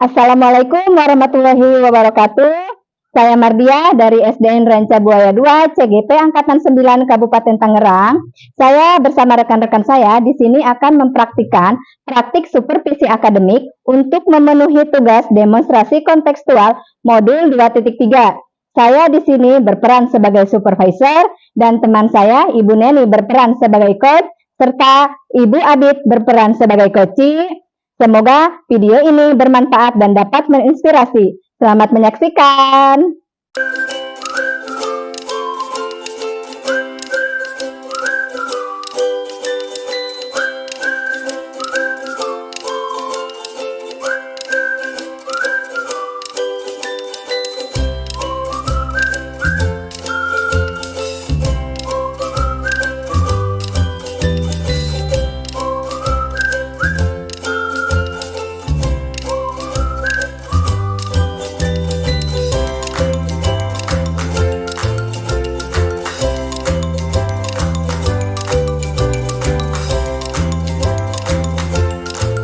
Assalamualaikum warahmatullahi wabarakatuh. Saya Mardia dari SDN Ranca Buaya 2 CGP Angkatan 9 Kabupaten Tangerang. Saya bersama rekan-rekan saya di sini akan mempraktikkan praktik supervisi akademik untuk memenuhi tugas demonstrasi kontekstual modul 2.3. Saya di sini berperan sebagai supervisor dan teman saya Ibu Neni berperan sebagai coach serta Ibu Adit berperan sebagai coachee. Semoga video ini bermanfaat dan dapat menginspirasi. Selamat menyaksikan.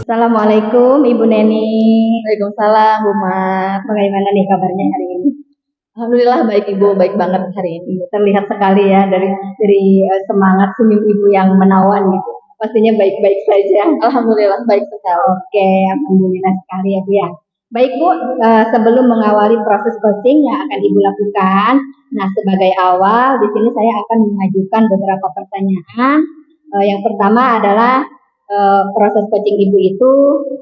Assalamualaikum Ibu Neni. Waalaikumsalam Bu Mat. Bagaimana nih kabarnya hari ini? Alhamdulillah baik Ibu, baik banget hari ini. Terlihat sekali ya dari semangat senyum Ibu yang menawan gitu. Pastinya baik-baik saja. Alhamdulillah baik sekali. Oke, alhamdulillah sekali ya Bu ya. Baik Bu, sebelum mengawali proses coaching yang akan Ibu lakukan, nah sebagai awal di sini saya akan mengajukan beberapa pertanyaan. Yang pertama adalah proses coaching Ibu itu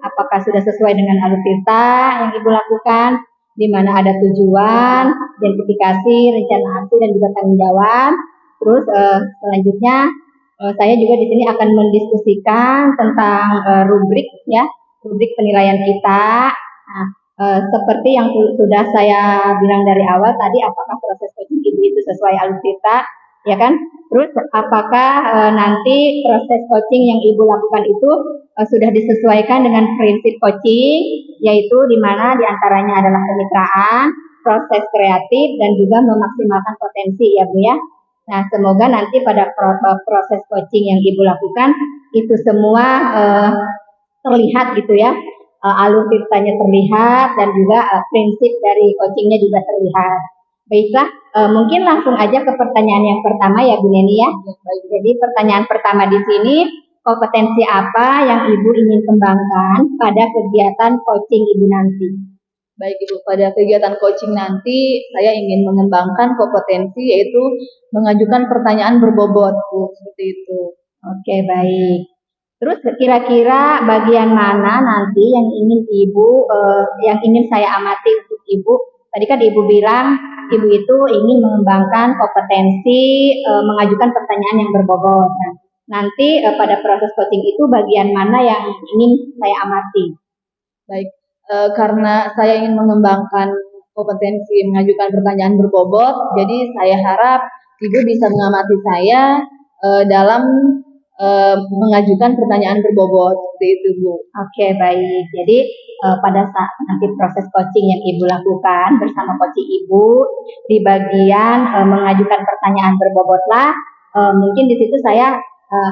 apakah sudah sesuai dengan alutsista yang Ibu lakukan, di mana ada tujuan, identifikasi, rencana aksi dan juga tanggung jawab. Terus selanjutnya saya juga di sini akan mendiskusikan tentang rubrik ya, rubrik penilaian kita. Nah, seperti yang sudah saya bilang dari awal tadi, apakah proses coaching Ibu itu sesuai alutsista, ya kan? Terus apakah nanti proses coaching yang Ibu lakukan itu sudah disesuaikan dengan prinsip coaching, yaitu di mana diantaranya adalah kemitraan, proses kreatif, dan juga memaksimalkan potensi ya Bu ya. Nah, semoga nanti pada proses coaching yang Ibu lakukan itu semua terlihat gitu ya, alur ceritanya terlihat dan juga prinsip dari coachingnya juga terlihat. Baiklah, mungkin langsung aja ke pertanyaan yang pertama ya Bu Neni ya. Jadi pertanyaan pertama di sini, kompetensi apa yang Ibu ingin kembangkan pada kegiatan coaching Ibu nanti? Baik Ibu, pada kegiatan coaching nanti saya ingin mengembangkan kompetensi yaitu mengajukan pertanyaan berbobot Bu, seperti itu. Oke, baik. Terus kira-kira bagian mana nanti yang ingin yang ingin saya amati untuk Ibu? Tadi kan Ibu bilang Ibu itu ingin mengembangkan kompetensi mengajukan pertanyaan yang berbobot. Nah, nanti pada proses coaching itu bagian mana yang ingin saya amati? Baik, karena saya ingin mengembangkan kompetensi mengajukan pertanyaan berbobot, jadi saya harap Ibu bisa mengamati saya dalam mengajukan pertanyaan berbobot seperti itu Bu. Oke, baik. Jadi pada saat nanti proses coaching yang Ibu lakukan bersama coach Ibu di bagian mengajukan pertanyaan berbobotlah, mungkin di situ saya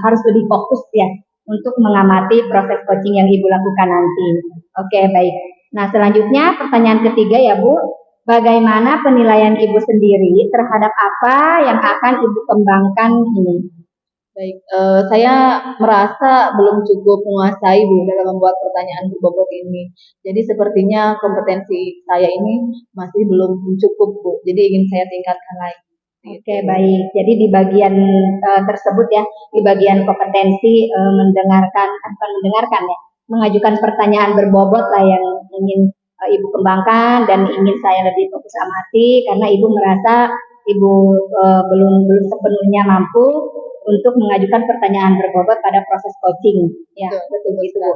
harus lebih fokus ya untuk mengamati proses coaching yang Ibu lakukan nanti. Oke, baik. Nah, selanjutnya pertanyaan ketiga ya Bu, bagaimana penilaian Ibu sendiri terhadap apa yang akan Ibu kembangkan ini? Baik, saya merasa belum cukup menguasai Bu dalam membuat pertanyaan berbobot ini. Jadi sepertinya kompetensi saya ini masih belum cukup Bu. Jadi ingin saya tingkatkan lagi. Oke, baik. Jadi di bagian tersebut ya, di bagian kompetensi mengajukan pertanyaan berbobot lah yang ingin Ibu kembangkan dan ingin saya lebih fokus amati karena Ibu merasa Ibu belum sepenuhnya mampu untuk mengajukan pertanyaan berbobot pada proses coaching. Ya, betul itu Bu.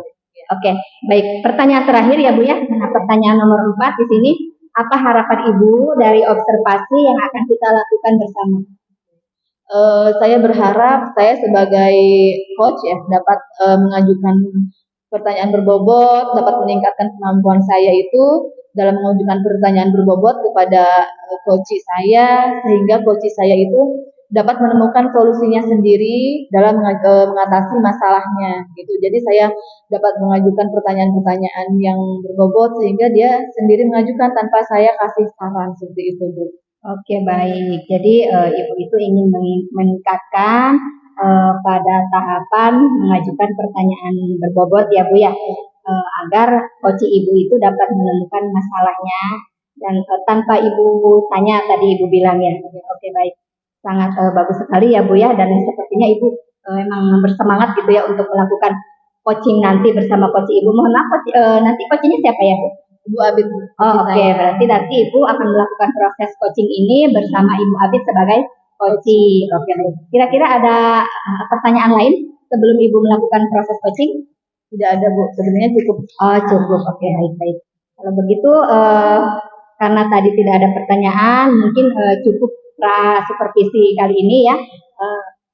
Oke, baik. Pertanyaan terakhir ya Bu ya. Nah, pertanyaan nomor 4 di sini, apa harapan Ibu dari observasi yang akan kita lakukan bersama? Saya berharap saya sebagai coach ya dapat mengajukan pertanyaan berbobot, dapat meningkatkan kemampuan saya itu dalam mengajukan pertanyaan berbobot kepada coach saya, sehingga coach saya itu dapat menemukan solusinya sendiri dalam mengatasi masalahnya gitu. Jadi saya dapat mengajukan pertanyaan-pertanyaan yang berbobot sehingga dia sendiri mengajukan tanpa saya kasih saran seperti itu, Bu. Oke, baik. Jadi Ibu itu ingin meningkatkan pada tahapan mengajukan pertanyaan berbobot ya Bu ya, agar coach Ibu itu dapat menemukan masalahnya dan tanpa Ibu tanya tadi Ibu bilang ya. Oke, baik. Sangat bagus sekali ya Bu ya, dan sepertinya Ibu memang bersemangat gitu ya untuk melakukan coaching nanti bersama coach Ibu. Mohon maaf, nanti coachingnya siapa ya Bu? Ibu Abid. Oh, oke. Berarti nanti Ibu akan melakukan proses coaching ini bersama Ibu Abid sebagai coaching. Oke. Kira-kira ada pertanyaan lain sebelum Ibu melakukan proses coaching? Tidak ada Bu, sebenarnya cukup. Oh, cukup. Oke, baik-baik. Kalau begitu, karena tadi tidak ada pertanyaan, mungkin cukup supervisi kali ini ya,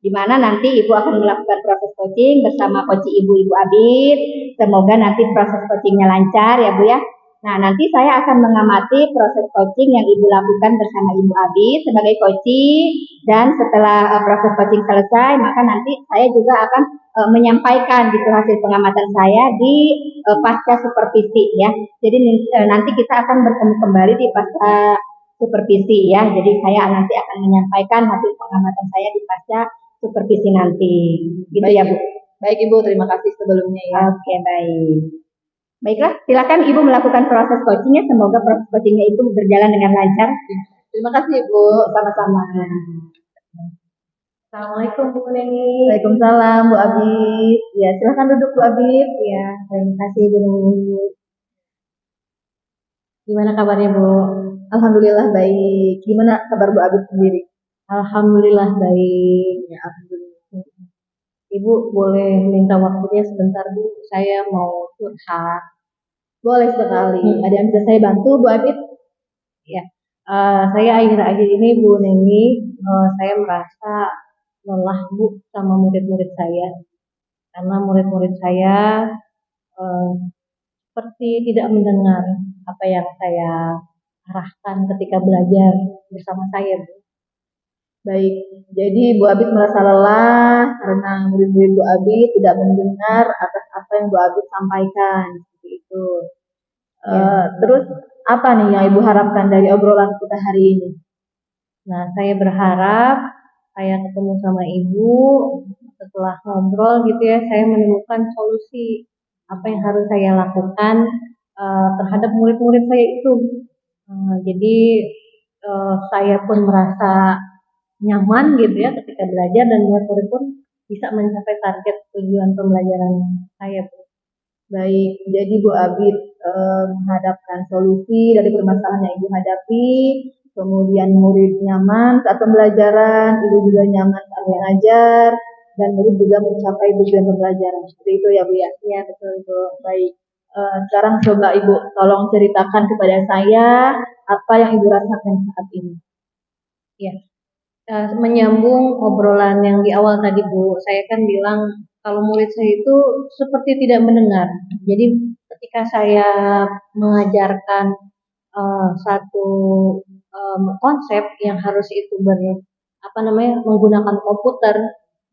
di mana nanti Ibu akan melakukan proses coaching bersama coach Ibu Abid. Semoga nanti proses coachingnya lancar ya Bu ya. Nah, nanti saya akan mengamati proses coaching yang Ibu lakukan bersama Ibu Abid sebagai coaching, dan setelah proses coaching selesai, maka nanti saya juga akan menyampaikan gitu hasil pengamatan saya di pasca supervisi ya. Jadi nanti kita akan bertemu kembali di pasca supervisi ya. Jadi saya nanti akan menyampaikan hasil pengamatan saya di pasca supervisi nanti. Gitu baik, ya Bu. Baik Ibu, terima kasih sebelumnya ya. Oke, baik. Baiklah, silakan Ibu melakukan proses coachingnya. Semoga proses coachingnya itu berjalan dengan lancar. Terima kasih Ibu, sama-sama. Assalamualaikum Bu Neni. Waalaikumsalam Bu Abid. Ya, silakan duduk Bu Abid. Ya, terima kasih Bu Neni. Gimana kabarnya Bu? Alhamdulillah baik. Gimana kabar Bu Abid sendiri? Alhamdulillah baik. Ya, alhamdulillah. Ibu boleh minta waktunya sebentar Bu? Saya mau curhat. Boleh sekali. Ada yang bisa saya bantu Bu Abid? Ya, saya akhir-akhir ini Bu Neni, saya merasa lelah Bu sama murid-murid saya, karena murid-murid saya seperti tidak mendengar apa yang saya arahkan ketika belajar bersama saya Bu. Baik, jadi Bu Abid merasa lelah karena murid-murid Bu Abid tidak mendengar atas apa yang Bu Abid sampaikan, seperti itu. Terus apa nih yang Ibu harapkan dari obrolan kita hari ini? Nah, saya berharap saya ketemu sama Ibu, setelah ngobrol gitu ya, saya menemukan solusi apa yang harus saya lakukan terhadap murid-murid saya itu. Jadi saya pun merasa nyaman gitu ya ketika belajar, dan murid-murid pun bisa mencapai target tujuan pembelajaran saya. Baik, jadi Bu Abid menghadapkan solusi dari permasalahan yang Ibu hadapi, kemudian murid nyaman saat pembelajaran, Ibu juga nyaman saat mengajar, dan murid juga mencapai tujuan pembelajaran. Seperti itu ya Bu ya? Iya betul Ibu. Baik, sekarang coba Ibu tolong ceritakan kepada saya apa yang Ibu rasakan saat ini. Ya, menyambung obrolan yang di awal tadi Bu, saya kan bilang kalau murid saya itu seperti tidak mendengar. Jadi ketika saya mengajarkan satu konsep yang harus itu menggunakan komputer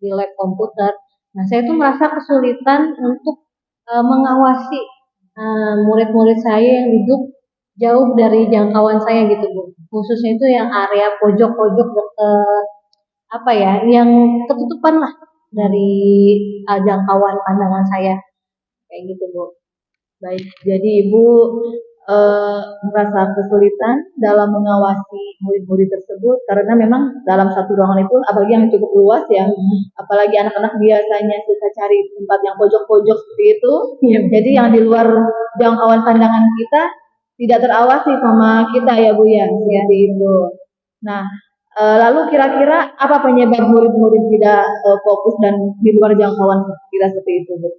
di lab komputer, nah saya itu merasa kesulitan untuk mengawasi murid-murid saya yang duduk jauh dari jangkauan saya gitu Bu. Khususnya itu yang area pojok-pojok dekat yang ketutupan lah dari jangkauan pandangan saya, kayak gitu Bu. Baik, jadi Ibu merasa kesulitan dalam mengawasi murid-murid tersebut karena memang dalam satu ruangan itu, apalagi yang cukup luas ya, apalagi anak-anak biasanya suka cari tempat yang pojok-pojok seperti itu, jadi yang di luar jangkauan pandangan kita tidak terawasi sama kita ya Bu ya, seperti itu. Nah, lalu kira-kira apa penyebab murid-murid tidak fokus dan di luar jangkauan kita seperti itu Bu?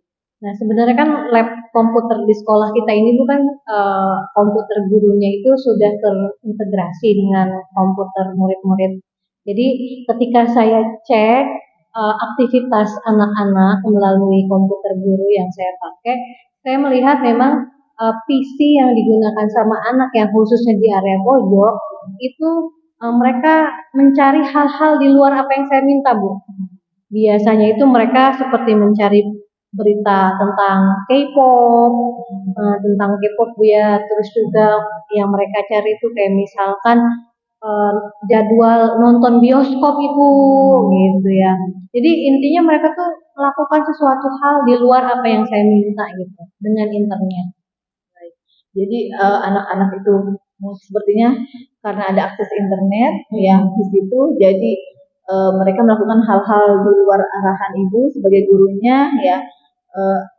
Nah, sebenarnya kan lab komputer di sekolah kita ini bukan komputer gurunya itu sudah terintegrasi dengan komputer murid-murid. Jadi ketika saya cek aktivitas anak-anak melalui komputer guru yang saya pakai, saya melihat memang PC yang digunakan sama anak yang khususnya di area pojok itu mereka mencari hal-hal di luar apa yang saya minta, Bu. Biasanya itu mereka seperti mencari berita tentang K-pop, tentang K-pop Bu ya. Terus juga yang mereka cari itu kayak misalkan jadwal nonton bioskop Ibu, gitu ya. Jadi intinya mereka tuh melakukan sesuatu hal di luar apa yang saya minta gitu dengan internet. Jadi anak-anak itu sepertinya karena ada akses internet ya di situ, jadi mereka melakukan hal-hal di luar arahan ibu sebagai gurunya ya,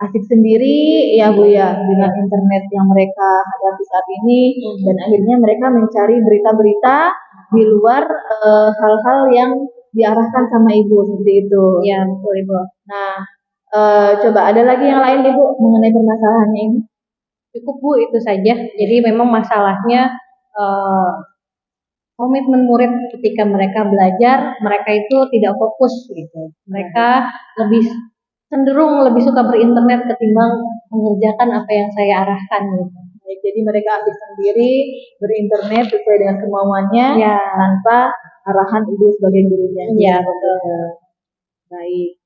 asik sendiri ya Bu ya dengan internet yang mereka hadapi saat ini, dan akhirnya mereka mencari berita-berita di luar hal-hal yang diarahkan sama ibu seperti itu. Ya betul Ibu. Nah, coba ada lagi yang lain Ibu mengenai permasalahannya ini? Cukup Bu, itu saja. Jadi memang masalahnya komitmen murid ketika mereka belajar, mereka itu tidak fokus gitu. Mereka cenderung lebih suka berinternet ketimbang mengerjakan apa yang saya arahkan gitu. Jadi mereka asik sendiri berinternet sesuai dengan kemauannya Ya. tanpa arahan ibu sebagai gurunya. Ya betul. Baik.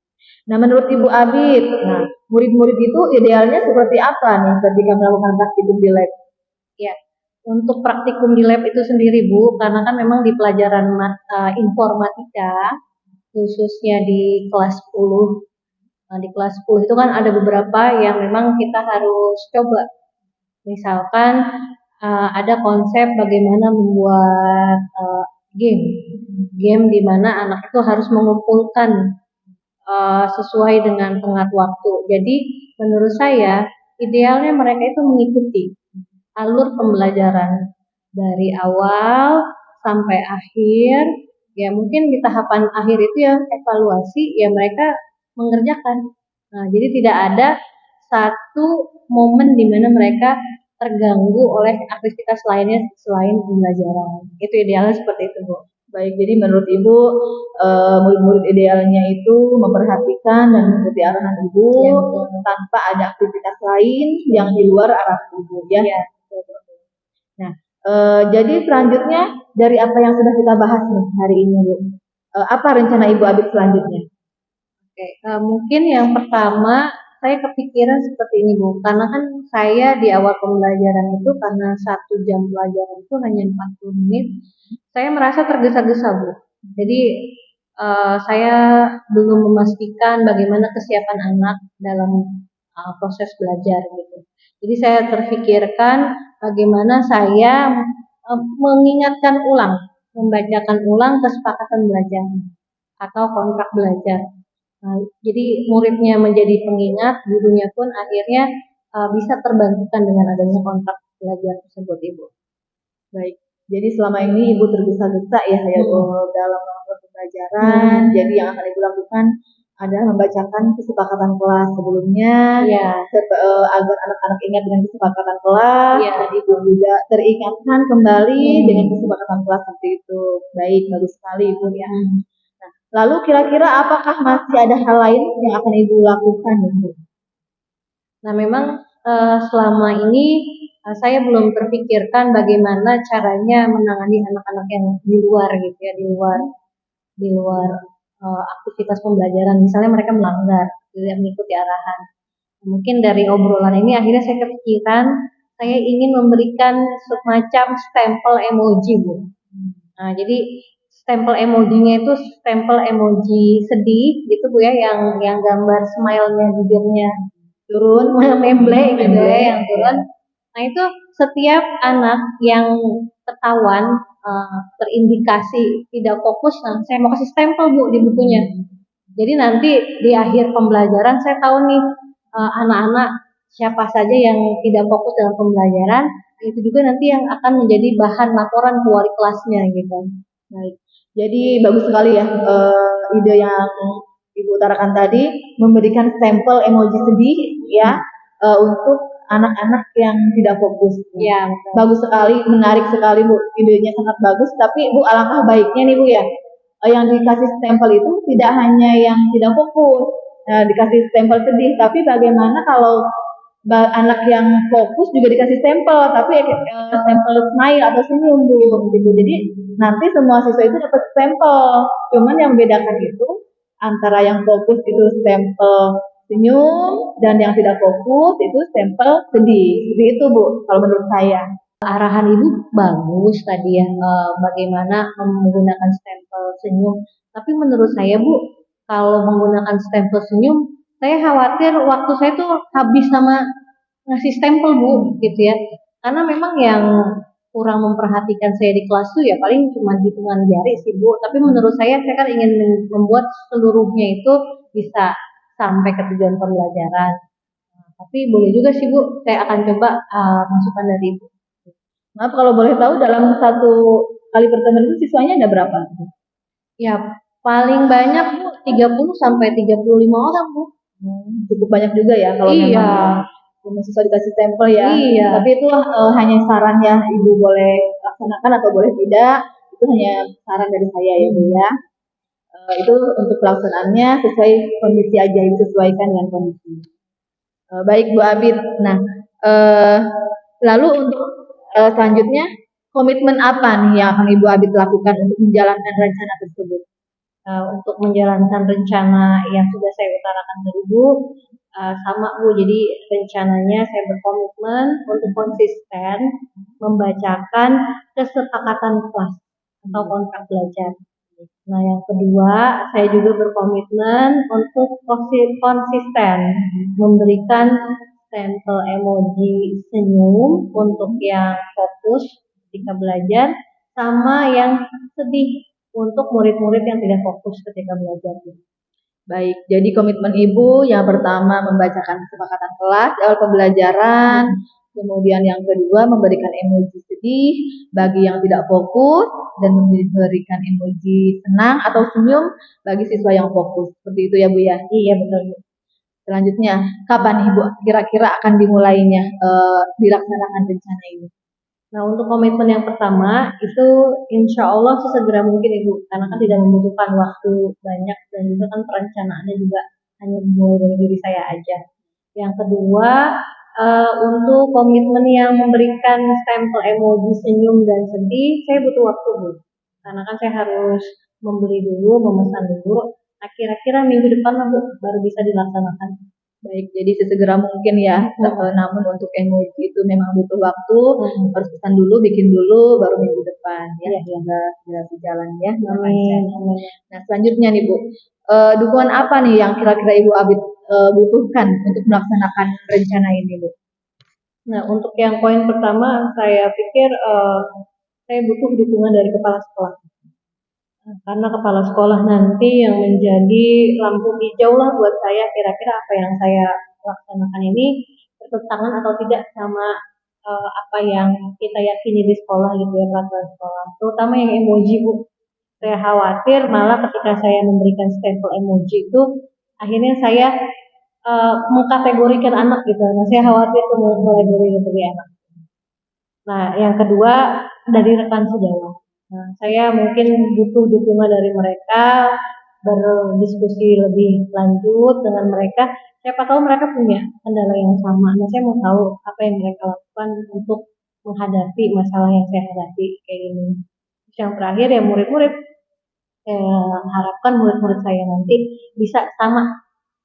Nah, menurut Ibu Abid, nah murid-murid itu idealnya seperti apa nih ketika melakukan praktikum di lab? Ya, untuk praktikum di lab itu sendiri Bu, karena kan memang di pelajaran informatika, khususnya di kelas 10, di kelas 10 itu kan ada beberapa yang memang kita harus coba. Misalkan ada konsep bagaimana membuat game di mana anak itu harus mengumpulkan sesuai dengan tenggat waktu. Jadi menurut saya idealnya mereka itu mengikuti alur pembelajaran dari awal sampai akhir. Ya mungkin di tahapan akhir itu ya evaluasi, ya mereka mengerjakan. Nah, jadi tidak ada satu momen di mana mereka terganggu oleh aktivitas lainnya selain pembelajaran. Itu idealnya seperti itu Bu. Baik, jadi menurut Ibu murid-murid idealnya itu memperhatikan dan mengikuti arahan Ibu Ya, tanpa ada aktivitas lain yang di luar arahan Ibu ya. Ya. Nah, jadi selanjutnya dari apa yang sudah kita bahas nih hari ini Bu, apa rencana Ibu Abid selanjutnya? Oke, mungkin yang pertama saya kepikiran seperti ini Bu, karena kan saya di awal pembelajaran itu karena 1 jam pelajaran itu hanya 40 menit, saya merasa tergesa-gesa Bu. Jadi saya belum memastikan bagaimana kesiapan anak dalam proses belajar gitu. Jadi saya terfikirkan bagaimana saya mengingatkan ulang, membacakan ulang kesepakatan belajar atau kontrak belajar. Nah, jadi muridnya menjadi pengingat, gurunya pun akhirnya bisa terbantukan dengan adanya kontrak belajar tersebut, Ibu. Baik, jadi selama ini Ibu tergesa-gesa ya dalam melakukan pembelajaran. Jadi yang akan Ibu lakukan adalah membacakan kesepakatan kelas sebelumnya, agar anak-anak ingat dengan kesepakatan kelas. Jadi Ibu juga teringatkan kembali dengan kesepakatan kelas seperti itu. Baik, bagus sekali Ibu ya. Nah, lalu kira-kira apakah masih ada hal lain yang akan Ibu lakukan Ibu? Nah, memang selama ini saya belum terpikirkan bagaimana caranya menangani anak-anak yang di luar gitu ya, di luar aktivitas pembelajaran. Misalnya mereka melanggar, tidak mengikuti arahan. Mungkin dari obrolan ini akhirnya saya kepikiran saya ingin memberikan semacam stempel emoji Bu. Nah, jadi stempel emojinya itu stempel emoji sedih gitu Bu ya, yang gambar smile-nya bibirnya turun, memble gitu ya, yang turun. Nah, itu setiap anak yang ketahuan terindikasi tidak fokus, nah saya mau kasih stempel Bu di bukunya. Jadi nanti di akhir pembelajaran saya tahu nih anak-anak siapa saja yang tidak fokus dalam pembelajaran, itu juga nanti yang akan menjadi bahan laporan ke wali kelasnya gitu. Baik, jadi bagus sekali ya ide yang Ibu utarakan tadi, memberikan stempel emoji sedih ya untuk anak-anak yang tidak fokus. Ya, bagus sekali, menarik sekali Bu, idenya sangat bagus. Tapi Bu, alangkah baiknya nih Bu ya, yang dikasih stempel itu tidak hanya yang tidak fokus, dikasih stempel sedih, tapi bagaimana kalau anak yang fokus juga dikasih stempel, tapi stempel smile atau senyum Bu, gitu. Jadi nanti semua siswa itu dapat stempel. Cuman yang membedakan itu antara yang fokus itu stempel senyum dan yang tidak fokus itu stempel sedih. Seperti itu Bu, kalau menurut saya. Arahan Ibu bagus tadi ya, bagaimana menggunakan stempel senyum. Tapi menurut saya Bu, kalau menggunakan stempel senyum, saya khawatir waktu saya tuh habis sama ngasih stempel Bu, gitu ya. Karena memang yang kurang memperhatikan saya di kelas tuh ya paling cuma hitungan jari sih Bu. Tapi menurut saya kan ingin membuat seluruhnya itu bisa sampai ke tujuan pembelajaran. Nah, tapi boleh juga sih Bu, saya akan coba masukan dari Ibu. Maaf kalau boleh tahu dalam satu kali pertemuan itu siswanya ada berapa? Ya paling banyak Bu 30 sampai 35 orang Bu. Cukup banyak juga ya kalau Iya. memang siswa dikasih stempel ya. Iya. Tapi itu hanya saran ya, Ibu boleh laksanakan atau boleh tidak. Itu hanya saran dari saya ya Bu ya. Itu untuk pelaksanaannya sesuai kondisi aja, disesuaikan dengan kondisi. Baik Bu Abid. Nah, lalu untuk selanjutnya komitmen apa nih yang akan Ibu Abid lakukan untuk menjalankan rencana tersebut? Untuk menjalankan rencana yang sudah saya utarakan ke Ibu, sama Bu. Jadi rencananya saya berkomitmen untuk konsisten membacakan kesepakatan kelas atau kontrak belajar. Nah, yang kedua, saya juga berkomitmen untuk konsisten memberikan stempel emoji senyum untuk yang fokus ketika belajar, sama yang sedih untuk murid-murid yang tidak fokus ketika belajar. Baik, jadi komitmen Ibu yang pertama membacakan kesepakatan kelas di awal pembelajaran, kemudian yang kedua memberikan emoji sedih bagi yang tidak fokus dan memberikan emoji senang atau senyum bagi siswa yang fokus. Seperti itu ya Bu ya? Iya betul. Selanjutnya, kapan Ibu kira-kira akan dimulainya dilaksanakan rencana ini? Nah, untuk komitmen yang pertama itu insya Allah sesegera mungkin Ibu, karena kan tidak membutuhkan waktu banyak dan juga kan perencanaannya juga hanya dimulai dari diri saya aja. Yang kedua, untuk komitmen yang memberikan stempel emoji senyum dan sedih, saya butuh waktu Bu, karena kan saya harus membeli dulu, memesan dulu. Nah, kira-kira minggu depan lah Bu, baru bisa dilaksanakan. Baik, jadi sesegera mungkin ya. Namun untuk emoji itu memang butuh waktu, harus pesan dulu, bikin dulu, baru minggu depan ya. Semoga berjalan ya. Amin. Nah, selanjutnya nih Bu, dukungan apa nih yang kira-kira Ibu Abid butuhkan untuk melaksanakan rencana ini Bu? Nah, untuk yang poin pertama, saya pikir saya butuh dukungan dari kepala sekolah. Karena kepala sekolah nanti yang menjadi lampu hijau lah buat saya kira-kira apa yang saya laksanakan ini bertentangan atau tidak sama apa yang kita yakini di sekolah gitu ya, peraturan sekolah. Terutama yang emoji Bu. Saya khawatir malah ketika saya memberikan stempel emoji itu akhirnya saya mengkategorikan anak gitu. Nah, saya khawatir itu mulai dari anak. Nah, yang kedua dari rekan sejawat. Nah, saya mungkin butuh dukungan dari mereka, berdiskusi lebih lanjut dengan mereka. Siapa tahu mereka punya kendala yang sama. Nah, saya mau tahu apa yang mereka lakukan untuk menghadapi masalah yang saya hadapi kayak gini. Terus yang terakhir ya murid-murid, saya harapkan murid-murid saya nanti bisa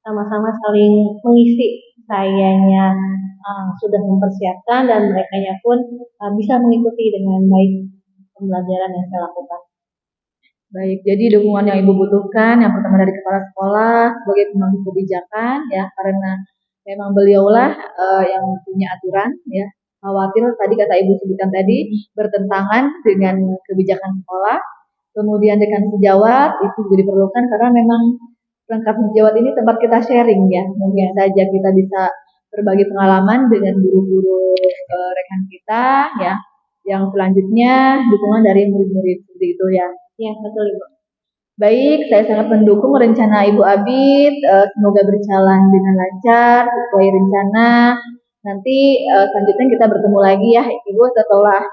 sama-sama saling mengisi. Sayanya sudah mempersiapkan dan mereka pun bisa mengikuti dengan baik pembelajaran yang saya lakukan. Baik, jadi dukungan yang Ibu butuhkan yang pertama dari kepala sekolah sebagai pemangku kebijakan ya, karena memang beliaulah yang punya aturan ya. Khawatir tadi kata Ibu sebutkan tadi bertentangan dengan kebijakan sekolah. Kemudian rekan sejawat itu juga diperlukan karena memang perangkat sejawat ini tempat kita sharing ya. Mungkin saja kita bisa berbagi pengalaman dengan guru-guru rekan kita ya. Yang selanjutnya dukungan dari murid-murid seperti itu ya. Ya, betul Ibu. Baik, saya sangat mendukung rencana Ibu Abid. Semoga berjalan dengan lancar sesuai rencana. Nanti selanjutnya kita bertemu lagi ya Ibu setelah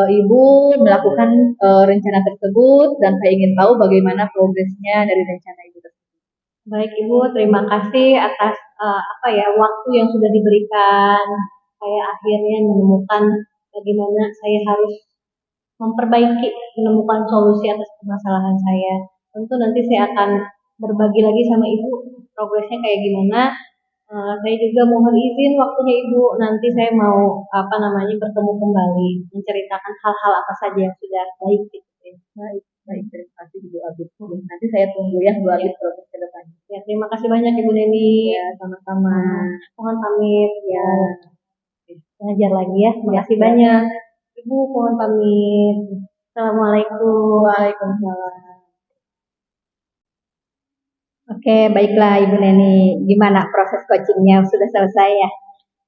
Ibu melakukan rencana tersebut dan saya ingin tahu bagaimana progresnya dari rencana Ibu tersebut. Baik Ibu, terima kasih atas waktu yang sudah diberikan. Saya akhirnya menemukan bagaimana saya harus memperbaiki, menemukan solusi atas permasalahan saya. Tentu nanti saya akan berbagi lagi sama Ibu progresnya kayak gimana. Saya juga mohon izin waktunya Ibu. Nanti saya mau bertemu kembali, menceritakan hal-hal apa saja yang sudah baik gitu ya. Baik, baik, terima kasih Ibu Abid. Nanti saya tunggu ya Bu Abid proses ke depannya. Ya, terima kasih banyak Ibu Neni. Ya, sama-sama. Mohon pamit ya. Ya, Belajar lagi ya. Terima kasih banyak. Ibu mohon pamit. Assalamualaikum. Waalaikumsalam. Oke, baiklah Ibu Neni. Gimana proses coachingnya? Sudah selesai ya?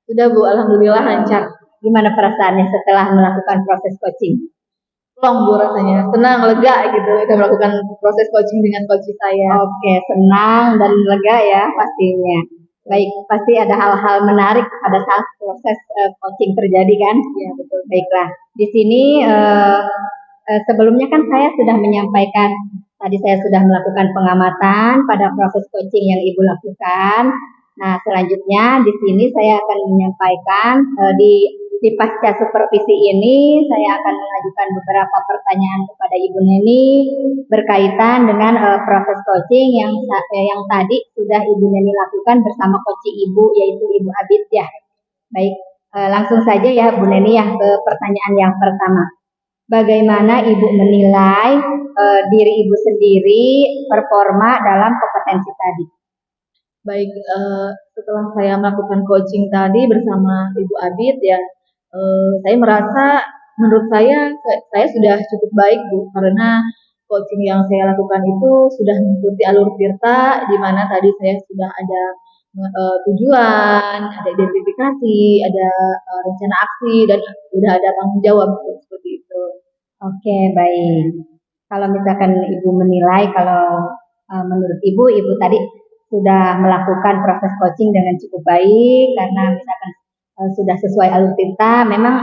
Sudah Bu, alhamdulillah lancar. Gimana perasaannya setelah melakukan proses coaching? Plong Bu rasanya, senang, lega gitu kita melakukan proses coaching dengan coach saya. Oke, senang dan lega ya pastinya. Baik, pasti ada hal-hal menarik pada saat proses coaching terjadi kan? Iya, betul. Baiklah, di sini sebelumnya kan saya sudah menyampaikan, tadi saya sudah melakukan pengamatan pada proses coaching yang Ibu lakukan. Nah, selanjutnya di sini saya akan menyampaikan di pasca supervisi ini saya akan mengajukan beberapa pertanyaan kepada Ibu Neni berkaitan dengan proses coaching yang tadi sudah Ibu Neni lakukan bersama coach Ibu yaitu Ibu Abid ya. Baik, langsung saja ya Bu Neni ya ke pertanyaan yang pertama. Bagaimana Ibu menilai diri Ibu sendiri performa dalam kompetensi tadi? Baik, setelah saya melakukan coaching tadi bersama Ibu Abid ya, saya merasa menurut saya sudah cukup baik Bu, karena coaching yang saya lakukan itu sudah mengikuti alur Tirta, di mana tadi saya sudah ada tujuan, ada identifikasi, ada rencana aksi, dan sudah ada tanggung jawab seperti itu. Oke, baik. Kalau misalkan Ibu menilai, kalau menurut Ibu tadi sudah melakukan proses coaching dengan cukup baik karena misalkan sudah sesuai alur Tirta. Memang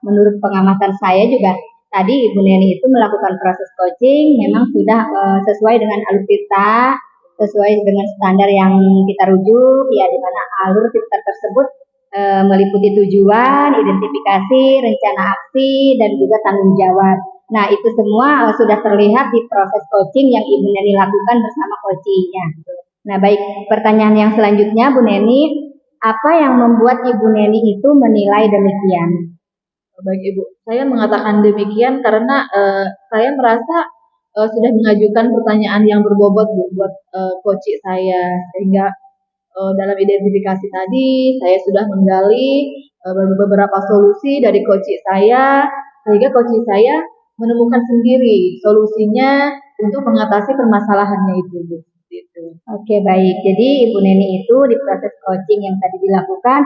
menurut pengamatan saya juga tadi Ibu Neni itu melakukan proses coaching memang sudah sesuai dengan alur Tirta, sesuai dengan standar yang kita rujuk, ya di mana alur Tirta tersebut meliputi tujuan, identifikasi, rencana aksi, dan juga tanggung jawab. Nah, itu semua sudah terlihat di proses coaching yang Ibu Neni lakukan bersama coachingnya. Nah, baik, pertanyaan yang selanjutnya, Bu Neni, apa yang membuat Ibu Neni itu menilai demikian? Baik Ibu, saya mengatakan demikian karena saya merasa sudah mengajukan pertanyaan yang berbobot Bu, buat coach saya, sehingga dalam identifikasi tadi saya sudah menggali beberapa solusi dari coach saya, sehingga coach saya menemukan sendiri solusinya untuk mengatasi permasalahannya itu Bu. Oke, baik. Jadi Ibu Neni itu di proses coaching yang tadi dilakukan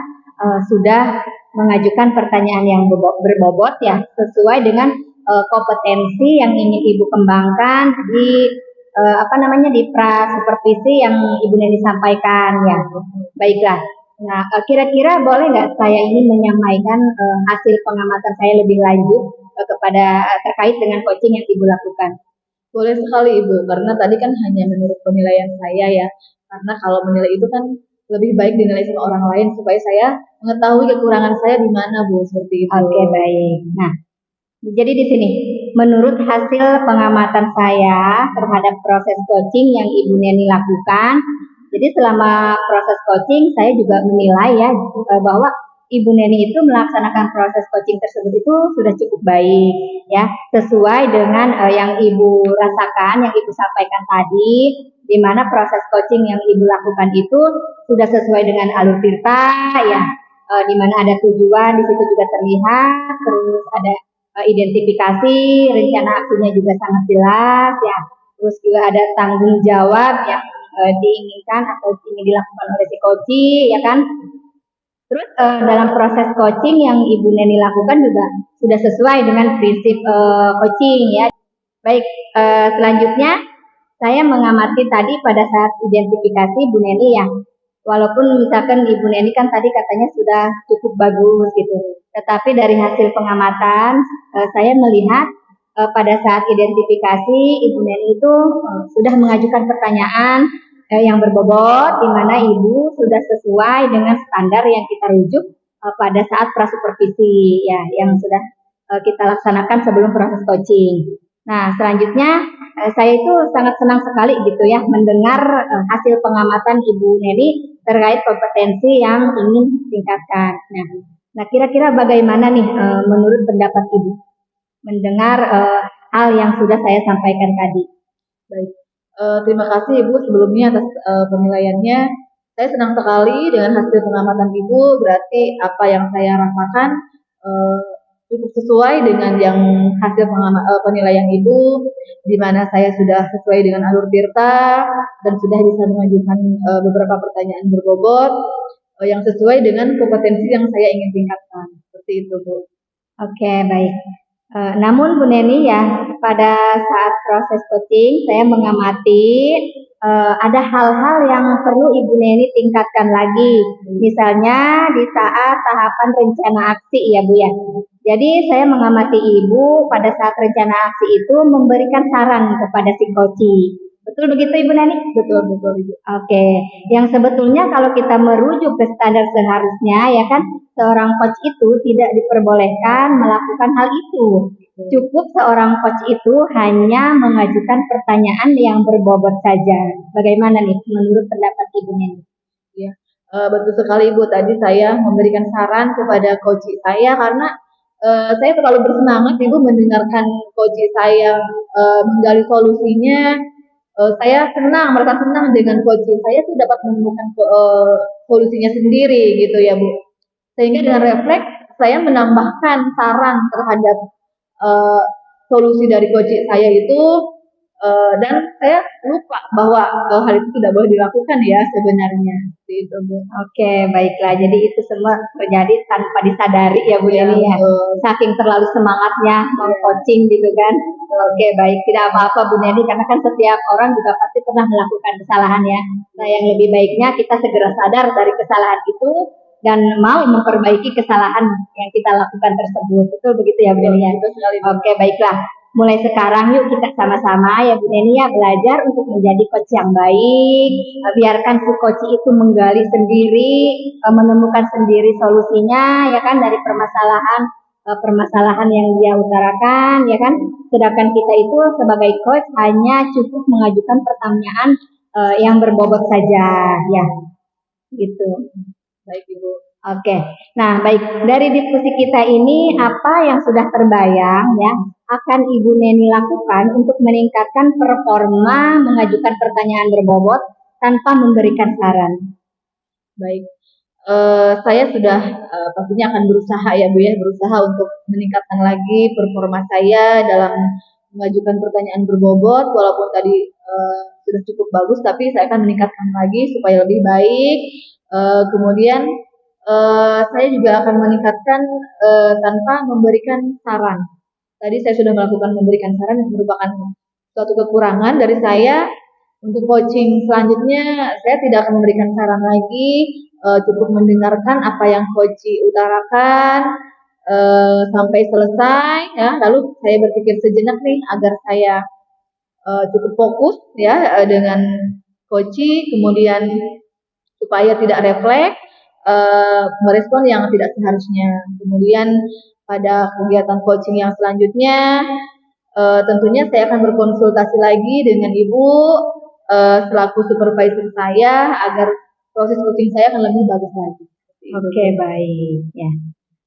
sudah mengajukan pertanyaan yang berbobot ya, sesuai dengan kompetensi yang ingin Ibu kembangkan di di pra supervisi yang Ibu Neni sampaikan ya. Baiklah. Nah, kira-kira boleh nggak saya ini menyampaikan hasil pengamatan saya lebih lanjut kepada terkait dengan coaching yang Ibu lakukan? Boleh sekali Ibu, karena tadi kan hanya menurut penilaian saya ya. Karena kalau menilai itu kan lebih baik dinilai sama orang lain supaya saya mengetahui kekurangan saya di mana Bu, seperti itu. Oke, baik. Nah, jadi di sini menurut hasil pengamatan saya terhadap proses coaching yang Ibu Neni lakukan, jadi selama proses coaching saya juga menilai ya bahwa Ibu Neni itu melaksanakan proses coaching tersebut itu sudah cukup baik ya, sesuai dengan yang Ibu rasakan, yang Ibu sampaikan tadi, di mana proses coaching yang Ibu lakukan itu sudah sesuai dengan alur Tirta ya, di mana ada tujuan di situ juga terlihat, terus ada identifikasi, rencana aksinya juga sangat jelas ya, terus juga ada tanggung jawab yang diinginkan atau ingin dilakukan oleh si coach ya kan. Terus dalam proses coaching yang Ibu Neni lakukan juga sudah sesuai dengan prinsip coaching ya. Baik, selanjutnya saya mengamati tadi pada saat identifikasi Bu Neni ya. Walaupun misalkan Ibu Neni kan tadi katanya sudah cukup bagus gitu. Tetapi dari hasil pengamatan saya melihat pada saat identifikasi Ibu Neni itu sudah mengajukan pertanyaan yang berbobot, di mana ibu sudah sesuai dengan standar yang kita rujuk pada saat prasupervisi ya, yang sudah kita laksanakan sebelum proses coaching. Nah, selanjutnya saya itu sangat senang sekali gitu ya mendengar hasil pengamatan Ibu Neni terkait kompetensi yang ingin ditingkatkan. Nah, kira-kira bagaimana nih menurut pendapat Ibu mendengar hal yang sudah saya sampaikan tadi? Baik, terima kasih Ibu sebelumnya atas penilaiannya. Saya senang sekali dengan hasil pengamatan Ibu, berarti apa yang saya rasakan cukup sesuai dengan yang hasil penilaian Ibu, di mana saya sudah sesuai dengan alur tirta dan sudah bisa mengajukan beberapa pertanyaan berbobot yang sesuai dengan kompetensi yang saya ingin tingkatkan. Seperti itu, Bu. Oke, baik. Namun Bu Neni ya, pada saat proses coaching saya mengamati ada hal-hal yang perlu Ibu Neni tingkatkan lagi. Misalnya di saat tahapan rencana aksi ya Bu ya. Jadi saya mengamati Ibu pada saat rencana aksi itu memberikan saran kepada si coach. Betul begitu Ibu Neni? Betul, betul Ibu. Oke, yang sebetulnya kalau kita merujuk ke standar seharusnya ya kan, seorang coach itu tidak diperbolehkan melakukan hal itu. Cukup seorang coach itu hanya mengajukan pertanyaan yang berbobot saja. Bagaimana nih menurut pendapat Ibu Neni? Ya, betul sekali Ibu. Tadi saya memberikan saran kepada coach saya karena saya terlalu bersemangat Ibu mendengarkan coach saya menggali solusinya. Saya senang, merasa senang dengan coach saya tuh dapat menemukan solusinya sendiri gitu ya Bu. Sehingga dengan refleks saya menambahkan saran terhadap solusi dari coach saya itu dan saya lupa bahwa hal itu tidak boleh dilakukan ya sebenarnya. Itu Bu. Oke, baiklah. Jadi itu semua terjadi tanpa disadari ya Bu Neni ya. Saking terlalu semangatnya meng-coaching gitu kan. Oke, baik. Tidak apa-apa Bu Neni karena kan setiap orang juga pasti pernah melakukan kesalahan ya. Nah, yang lebih baiknya kita segera sadar dari kesalahan itu dan mau memperbaiki kesalahan yang kita lakukan tersebut. Betul begitu ya Bu Neni ya? Oke, baiklah. Mulai sekarang yuk kita sama-sama ya Bu Neni ya belajar untuk menjadi coach yang baik. Biarkan si coach itu menggali sendiri, menemukan sendiri solusinya ya kan dari permasalahan yang dia utarakan ya kan. Sedangkan kita itu sebagai coach hanya cukup mengajukan pertanyaan yang berbobot saja ya. Gitu. Baik Ibu. Oke, nah baik dari diskusi kita ini apa yang sudah terbayang ya akan Ibu Neni lakukan untuk meningkatkan performa mengajukan pertanyaan berbobot tanpa memberikan saran? Baik, saya sudah pastinya akan berusaha ya Bu ya, berusaha untuk meningkatkan lagi performa saya dalam mengajukan pertanyaan berbobot, walaupun tadi sudah cukup bagus, tapi saya akan meningkatkan lagi supaya lebih baik. Kemudian saya juga akan meningkatkan tanpa memberikan saran. Tadi saya sudah memberikan saran yang merupakan suatu kekurangan dari saya. Untuk coaching selanjutnya, saya tidak akan memberikan saran lagi, cukup mendengarkan apa yang coach utarakan sampai selesai, ya. Lalu saya berpikir sejenak nih agar saya cukup fokus ya dengan coach, kemudian supaya tidak refleks merespon yang tidak seharusnya. Kemudian pada kegiatan coaching yang selanjutnya, tentunya saya akan berkonsultasi lagi dengan Ibu selaku supervisor saya agar proses coaching saya akan lebih bagus lagi. Oke, baik ya.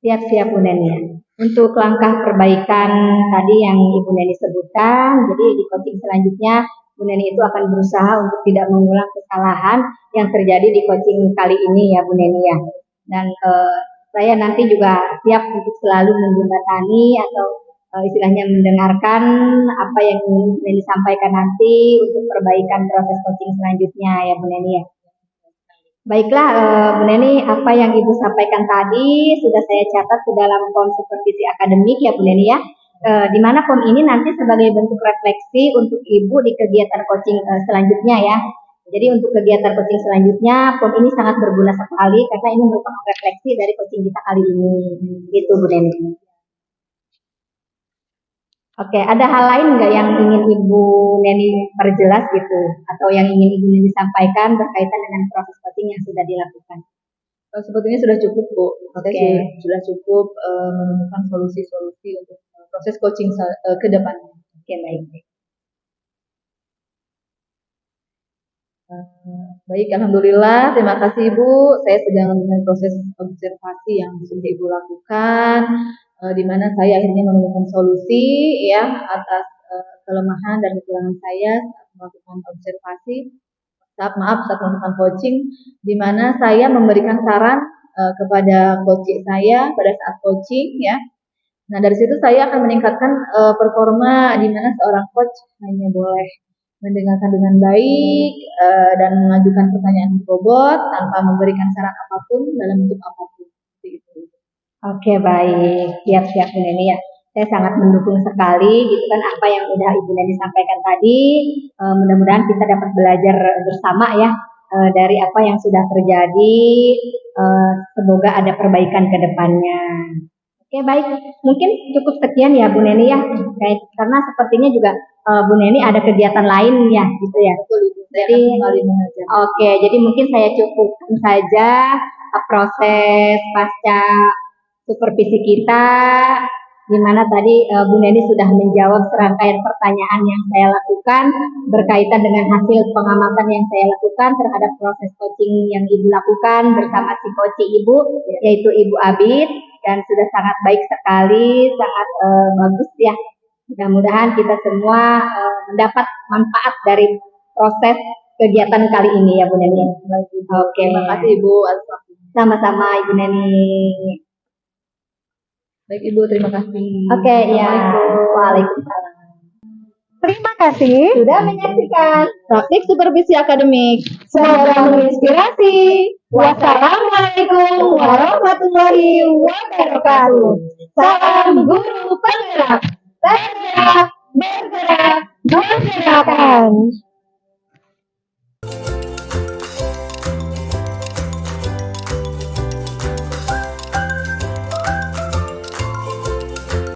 Siap-siap Bu Neni ya. Untuk langkah perbaikan tadi yang Ibu Neni sebutkan, jadi di coaching selanjutnya Bu Neni itu akan berusaha untuk tidak mengulang kesalahan yang terjadi di coaching kali ini ya Bu Neni ya. Dan saya nanti juga siap untuk selalu menjembatani atau istilahnya mendengarkan apa yang Bu Neni sampaikan nanti untuk perbaikan proses coaching selanjutnya ya Bu Neni ya. Baiklah Bu Neni, apa yang Ibu sampaikan tadi sudah saya catat ke dalam form supervisi akademik ya Bu Neni ya. Di mana form ini nanti sebagai bentuk refleksi untuk Ibu di kegiatan coaching selanjutnya ya. Jadi untuk kegiatan coaching selanjutnya, form ini sangat berguna sekali karena ini merupakan refleksi dari coaching kita kali ini. Gitu Bu Neni. Oke, ada hal lain nggak yang ingin Ibu Neni perjelas gitu, atau yang ingin Ibu Neni sampaikan berkaitan dengan proses coaching yang sudah dilakukan? Sepertinya sudah cukup, Bu. Saya Oke. sudah cukup menemukan solusi-solusi untuk proses coaching ke depannya. Oke, baik. Baik, alhamdulillah. Terima kasih Ibu. Saya sedang dengan proses observasi yang sudah Ibu lakukan, di mana saya akhirnya menemukan solusi ya atas kelemahan dan kekurangan saya saat melakukan observasi. Saat melakukan coaching, di mana saya memberikan saran kepada coach saya pada saat coaching ya. Nah, dari situ saya akan meningkatkan performa di mana seorang coach hanya boleh mendengarkan dengan baik dan mengajukan pertanyaan bobot tanpa memberikan saran apapun dalam bentuk apapun. Seperti itu. Oke, baik. Siap-siap Bu Neni ya. Saya sangat mendukung sekali gitu kan apa yang udah Ibu Neni sampaikan tadi. Mudah-mudahan kita dapat belajar bersama ya dari apa yang sudah terjadi. Semoga ada perbaikan ke depannya. Oke, baik. Mungkin cukup sekian ya Bu Neni ya. Karena sepertinya juga Bu Neni ada kegiatan lain ya gitu ya. Betul, Ibu. Saya Jadi akan kembali mengajar. oke, jadi mungkin saya cukupkan saja proses pasca supervisi kita, di mana tadi Bu Neni sudah menjawab serangkaian pertanyaan yang saya lakukan berkaitan dengan hasil pengamatan yang saya lakukan terhadap proses coaching yang Ibu lakukan bersama si coach Ibu, yaitu Ibu Abid, dan sudah sangat baik sekali, sangat bagus ya. Mudah-mudahan kita semua mendapat manfaat dari proses kegiatan kali ini ya Bu Neni. Oke, terima kasih Ibu. Sama-sama Ibu Neni. Baik Ibu, terima kasih. Oke, ya. Waalaikumsalam. Terima kasih Sudah menyaksikan Praktik Supervisi Akademik. semoga menginspirasi. Wassalamualaikum warahmatullahi wabarakatuh. Salam guru penggerak. Tergerak, bergerak, bergerakan.